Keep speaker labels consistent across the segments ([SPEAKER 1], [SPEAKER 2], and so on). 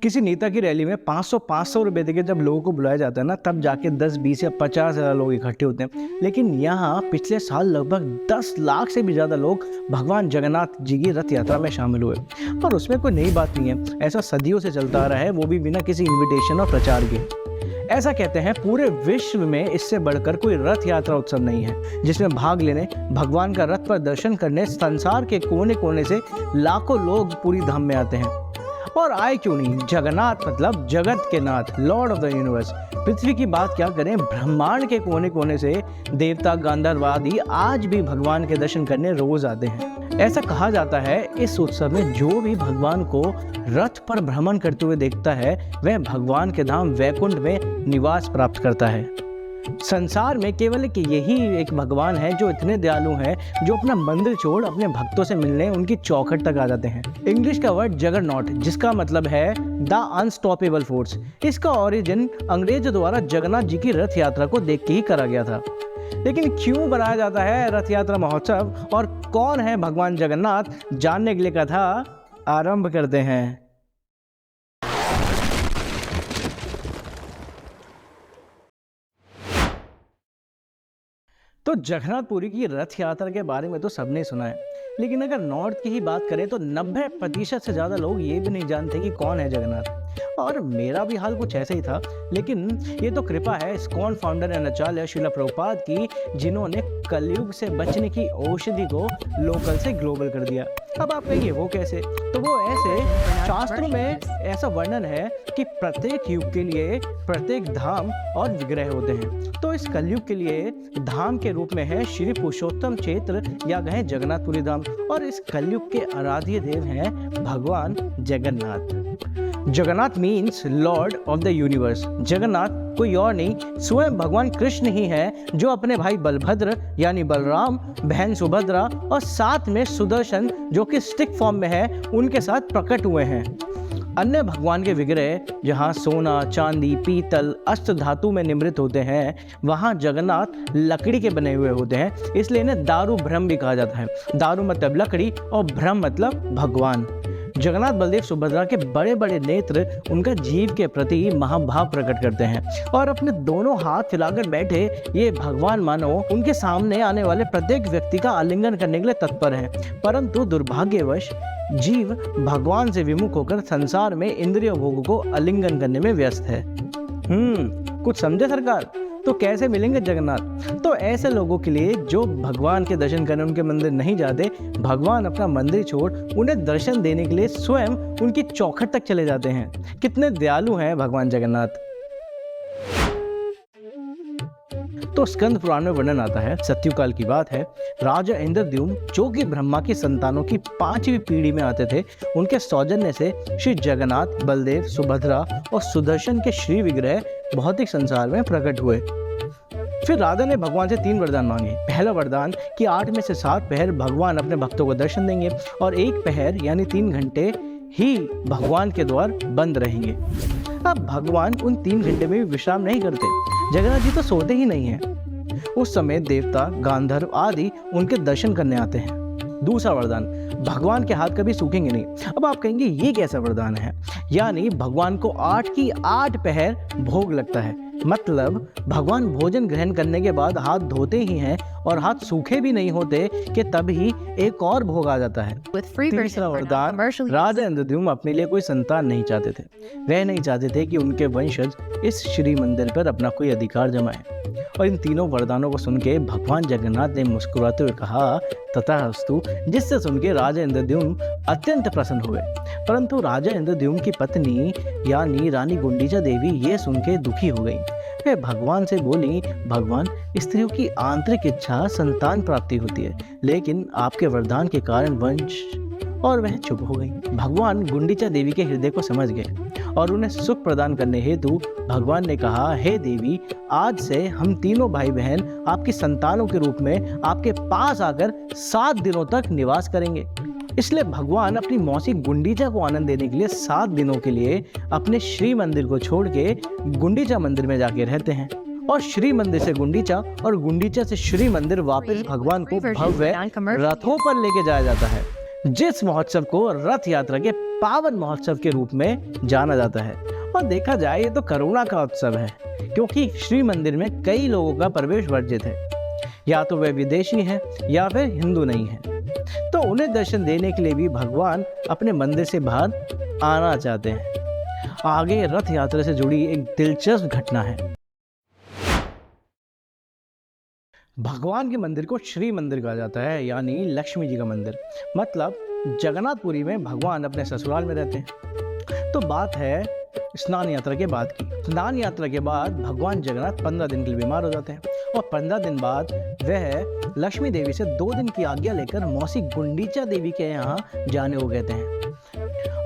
[SPEAKER 1] किसी नेता की रैली में 500 रुपए देके जब लोगों को बुलाया जाता है ना, तब जाके 10, 20 या 50 हज़ार लोग इकट्ठे होते हैं। लेकिन यहाँ पिछले साल लगभग 10 लाख से भी ज़्यादा लोग भगवान जगन्नाथ जी की रथ यात्रा में शामिल हुए। और उसमें कोई नई बात नहीं है, ऐसा सदियों से चलता आ रहा है, वो भी बिना किसी इन्विटेशन और प्रचार के। ऐसा कहते हैं पूरे विश्व में इससे बढ़कर कोई रथ यात्रा उत्सव नहीं है, जिसमें भाग लेने, भगवान का रथ पर दर्शन करने संसार के कोने कोने से लाखों लोग पूरी धाम में आते हैं। और आए क्यों नहीं, जगन्नाथ मतलब जगत के नाथ, लॉर्ड ऑफ द यूनिवर्स। पृथ्वी की बात क्या करें, ब्रह्मांड के कोने कोने से देवता, गंधर्व आदि आज भी भगवान के दर्शन करने रोज आते हैं। ऐसा कहा जाता है इस उत्सव में जो भी भगवान को रथ पर भ्रमण करते हुए देखता है, वह भगवान के धाम वैकुंठ में निवास प्राप्त करता है। संसार में केवल यही एक भगवान है जो इतने दयालु हैं, जो अपना मंदिर छोड़ अपने भक्तों से मिलने उनकी चौखट तक आ जाते हैं। इंग्लिश का वर्ड जगरनॉट, जिसका मतलब है द अनस्टॉपेबल फोर्स, इसका ओरिजिन अंग्रेज द्वारा जगन्नाथ जी की रथ यात्रा को देख के ही करा गया था। लेकिन क्यों बनाया जाता है रथ यात्रा महोत्सव और कौन है भगवान जगन्नाथ, जानने के लिए कथा आरंभ करते हैं। तो जगन्नाथपुरी की रथ यात्रा के बारे में तो सबने सुना है, लेकिन अगर नॉर्थ की ही बात करें तो 90% से ज़्यादा लोग ये भी नहीं जानते कि कौन है जगन्नाथ। और मेरा भी हाल कुछ ऐसे ही था, लेकिन ये तो कृपा है इस्कॉन फाउंडर एंड आचार्य श्रील प्रभुपाद की, जिन्होंने कलयुग से बचने की औषधि को लोकल से ग्लोबल कर दिया। अब आप कहिए वो कैसे? तो वो ऐसे, शास्त्रों में ऐसा वर्णन है कि प्रत्येक युग के लिए प्रत्येक धाम और विग्रह होते हैं। तो इस कलयुग के लिए धाम के रूप में है श्री पुरुषोत्तम क्षेत्र या कहें जगन्नाथपुरी धाम, और इस कलयुग के आराध्य देव हैं भगवान Jagannath. Jagannath means Lord of the universe. Jagannath कोई और नहीं, स्वयं भगवान कृष्ण ही है, जो अपने भाई बलभद्र यानी बलराम, बहन सुभद्रा और साथ में सुदर्शन जो कि स्टिक फॉर्म में है, उनके साथ प्रकट हुए हैं। अन्य भगवान के विग्रह जहाँ सोना, चांदी, पीतल, अष्ट धातु में निर्मित होते हैं, वहाँ जगन्नाथ लकड़ी के बने हुए होते हैं, इसलिए इन्हें दारू ब्रह्म भी कहा जाता है। दारू मतलब लकड़ी और ब्रह्म मतलब भगवान। जगन्नाथ बलदेव सुभद्रा के बड़े बड़े नेत्र उनका जीव के प्रति महाभाव प्रकट करते हैं, और अपने दोनों हाथ फैलाकर बैठे ये भगवान मानो उनके सामने आने वाले प्रत्येक व्यक्ति का आलिंगन करने के लिए तत्पर हैं। परंतु दुर्भाग्यवश जीव भगवान से विमुख होकर संसार में इंद्रिय भोग को आलिंगन करने में व्यस्त है। कुछ समझे सरकार? तो कैसे मिलेंगे जगन्नाथ? तो ऐसे लोगों के लिए जो भगवान के दर्शन करने उनके मंदिर नहीं जाते, भगवान अपना मंदिर छोड़ उन्हें दर्शन देने के लिए स्वयं उनकी चौखट तक चले जाते हैं। कितने दयालु हैं भगवान जगन्नाथ। तो स्कंद पुराण में वर्णन आता है, सत्युकाल की बात है, राजा इंद्रद्युम्न जो कि ब्रह्मा की संतानों की 5वीं पीढ़ी में आते थे, उनके सौजन्य से श्री जगन्नाथ, बलदेव, सुभद्रा और सुदर्शन के श्री विग्रह भौतिक संसार में प्रकट हुए। फिर राधा ने भगवान से 3 वरदान मांगे। पहला वरदान कि 8 में से 7 पहर भगवान अपने भक्तों को दर्शन देंगे, और 1 पहर यानी 3 घंटे ही भगवान के द्वार बंद रहेंगे। अब भगवान उन 3 घंटे में भी विश्राम नहीं करते, जगन्नाथ जी तो सोते ही नहीं हैं। उस समय देवता, गांधर्व आदि उनके दर्शन करने आते हैं। दूसरा वरदान, भगवान के हाथ कभी सूखेंगे नहीं। अब आप कहेंगे ये कैसा वरदान है? यानी भगवान को 8 की 8 पहर भोग लगता है, मतलब भगवान भोजन ग्रहण करने के बाद हाथ धोते ही हैं और हाथ सूखे भी नहीं होते कि तभी एक और भोग आ जाता है। तीसरा वरदान, राजा इंद्रद्युम्न अपने लिए कोई संतान नहीं चाहते थे। वह नहीं चाहते थे कि उनके वंशज इस श्री मंदिर पर अपना कोई अधिकार जमाए। और इन तीनों वरदानों को सुन के भगवान जगन्नाथ ने मुस्कुराते हुए कहा तथास्तु, जिससे सुन के राजा इंद्रद्युम्न अत्यंत प्रसन्न हुए। परंतु राजा इंद्रद्युम्न की पत्नी यानी रानी गुंडीचा देवी ये सुन के दुखी हो गई। वे भगवान से बोली, भगवान, स्त्रियों की आंतरिक इच्छा संतान प्राप्ति होती है, लेकिन आपके वरदान के कारण वंश, और वह चुप हो गई। भगवान गुंडीचा देवी के हृदय को समझ गए और उन्हें सुख प्रदान करने हेतु भगवान ने कहा, हे देवी, आज से हम तीनों भाई बहन आपकी संतानों के रूप में आपके पास आकर 7 दिनों तक निवास करेंगे। इसलिए भगवान अपनी मौसी गुंडीचा को आनंद देने के लिए 7 दिनों के लिए अपने श्री मंदिर को छोड़ के गुंडीचा मंदिर में जाके रहते हैं, और श्री मंदिर से गुंडीचा और गुंडीचा से श्री मंदिर वापस भगवान को भव्य रथों पर लेके जाया जाता है। जिस महोत्सव को रथ यात्रा के पावन महोत्सव के रूप में जाना जाता है। और देखा जाए ये तो करुणा का उत्सव है, क्योंकि श्री मंदिर में कई लोगों का प्रवेश वर्जित है, या तो वे विदेशी हैं या फिर हिंदू नहीं हैं। तो उन्हें दर्शन देने के लिए भी भगवान अपने मंदिर से बाहर आना चाहते हैं। आगे रथ यात्रा से जुड़ी एक दिलचस्प घटना है। भगवान के मंदिर को श्री मंदिर कहा जाता है, यानी लक्ष्मी जी का मंदिर। मतलब जगन्नाथपुरी में भगवान अपने ससुराल में रहते हैं। तो बात है स्नान यात्रा के बाद की। स्नान यात्रा के बाद भगवान जगन्नाथ 15 दिन के लिए बीमार हो जाते हैं, और 15 दिन बाद वह लक्ष्मी देवी से 2 दिन की आज्ञा लेकर मौसी गुंडीचा देवी के यहाँ जाने को कहते हैं।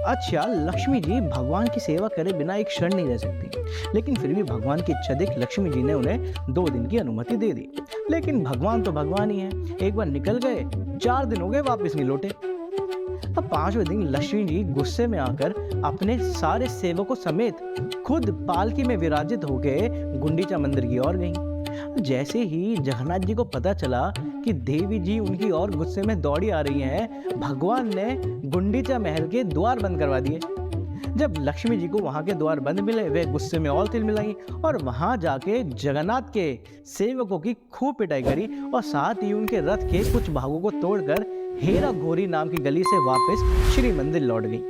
[SPEAKER 1] अच्छा, लक्ष्मी जी भगवान की सेवा करे बिना एक क्षण नहीं रह सकती, लेकिन फिर भी भगवान की इच्छा देख लक्ष्मी जी ने उन्हें 2 दिन की अनुमति दे दी। लेकिन भगवान तो भगवान ही है, एक बार निकल गए, 4 दिन हो गए, वापस नहीं लौटे। अब 5वें दिन लक्ष्मी जी गुस्से में आकर अपने सारे सेवकों समेत खुद पालकी में विराजित होकर गुंडीचा मंदिर की ओर गईं। जैसे ही जगन्नाथ जी को पता चला कि देवी जी उनकी ओर गुस्से में दौड़ी आ रही हैं, भगवान ने गुंडीचा महल के द्वार बंद करवा दिए। जब लक्ष्मी जी को वहां के द्वार बंद मिले, वे गुस्से में और तिलमिलाई और वहां जाके जगन्नाथ के सेवकों की खूब पिटाई करी, और साथ ही उनके रथ के कुछ भागों को तोड़कर हेरा घोरी नाम की गली से वापस श्री मंदिर लौट गई।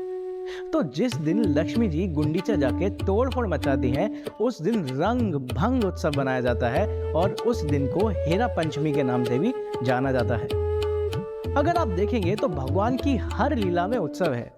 [SPEAKER 1] तो जिस दिन लक्ष्मी जी गुंडीचा जाके तोड़फोड़ मचाती हैं, उस दिन रंग भंग उत्सव बनाया जाता है, और उस दिन को हेरा पंचमी के नाम से भी जाना जाता है। अगर आप देखेंगे तो भगवान की हर लीला में उत्सव है,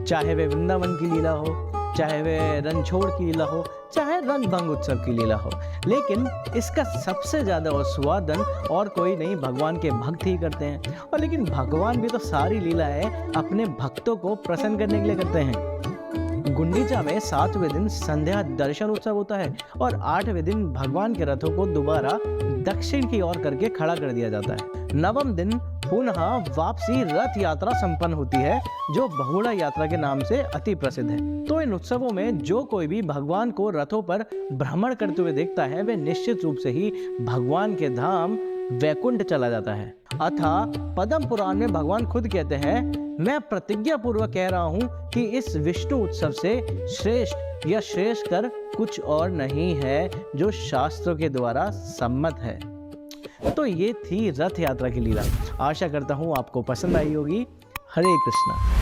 [SPEAKER 1] चाहे वे वृंदावन की लीला हो, चाहे वे रणछोड़ की लीला हो, चाहे रंग भंग उत्सव की लीला हो, लेकिन इसका सबसे ज्यादा आस्वादन और कोई नहीं, भगवान के भक्त ही करते हैं। और लेकिन भगवान भी तो सारी लीलाएं अपने भक्तों को प्रसन्न करने के लिए करते हैं। गुंडीचा में 7वें दिन संध्या दर्शन उत्सव होता है, और 8वें दिन भगवान के रथों को दोबारा दक्षिण की ओर करके खड़ा कर दिया जाता है। 9वें दिन पुनः वापसी रथ यात्रा संपन्न होती है, जो बहुड़ा यात्रा के नाम से अति प्रसिद्ध है। तो इन उत्सवों में जो कोई भी भगवान को रथों पर भ्रमण करते हुए देखता है, वह निश्चित रूप से ही भगवान के धाम वैकुंठ चला जाता है। अतः पद्म पुराण में भगवान खुद कहते हैं, मैं प्रतिज्ञा पूर्वक कह रहा हूँ कि इस विष्णु उत्सव से श्रेष्ठ या श्रेष्ठ कर कुछ और नहीं है, जो शास्त्रों के द्वारा सम्मत है। तो ये थी रथ यात्रा की लीला। आशा करता हूँ आपको पसंद आई होगी। हरे कृष्णा।